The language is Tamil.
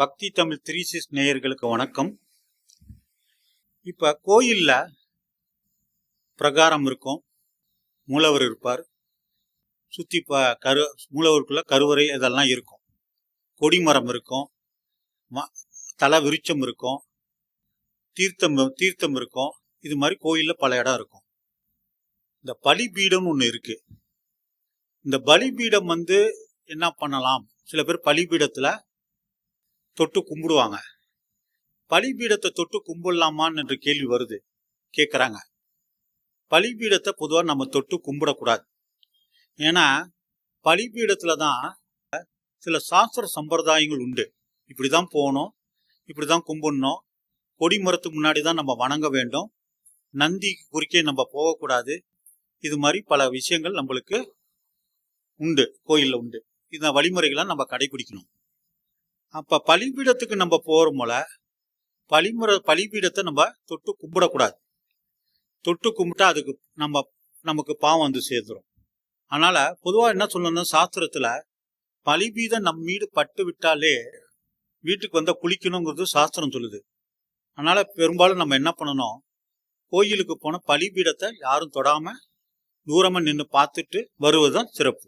பக்தி தமிழ் 360 நேயர்களுக்கு வணக்கம். இப்போ கோயிலில் பிரகாரம் இருக்கும், மூலவர் இருப்பார், சுற்றி மூலவருக்குள்ள கருவறை இதெல்லாம் இருக்கும், கொடிமரம் இருக்கும், தலை விருட்சம் இருக்கும், தீர்த்தம் இருக்கும். இது மாதிரி கோயிலில் பல இடம் இருக்கும். இந்த பலிபீடம்னு ஒன்று இருக்கு. இந்த பலிபீடம் என்ன பண்ணலாம், சில பேர் பலிபீடத்தில் தொட்டு கும்பிடுவாங்க. பலிபீடத்தை தொட்டு கும்பிடலாமான்னு என்று கேள்வி வருது, கேட்குறாங்க. பலிபீடத்தை பொதுவாக நம்ம தொட்டு கும்பிடக்கூடாது. ஏன்னா பலிபீடத்தில் தான் சில சாஸ்திர சம்பிரதாயங்கள் உண்டு. இப்படி தான் போகணும், இப்படி தான் கும்பிடணும், கொடிமரத்துக்கு முன்னாடி தான் நம்ம வணங்க வேண்டும், நந்தி குறுக்கே நம்ம போகக்கூடாது. இது மாதிரி பல விஷயங்கள் நம்மளுக்கு உண்டு, கோயிலில் உண்டு. இந்த வழிமுறைகளை நம்ம கடைபிடிக்கணும். அப்போ பலிபீடத்துக்கு நம்ம போகிறோமோல பலிபீடத்தை நம்ம தொட்டு கும்பிடக்கூடாது. தொட்டு கும்பிட்டா அதுக்கு நமக்கு பாவம் சேர்ந்துடும். அதனால பொதுவாக என்ன சொல்லணும்னா, சாஸ்திரத்தில் பலிபீடம் நம்ம மீது பட்டு விட்டாலே வீட்டுக்கு குளிக்கணுங்கிறது சாஸ்திரம் சொல்லுது. அதனால பெரும்பாலும் நம்ம என்ன பண்ணணும், கோயிலுக்கு போன பலிபீடத்தை யாரும் தொடாம தூரமா நின்று பார்த்துட்டு வருவதுதான் சிறப்பு.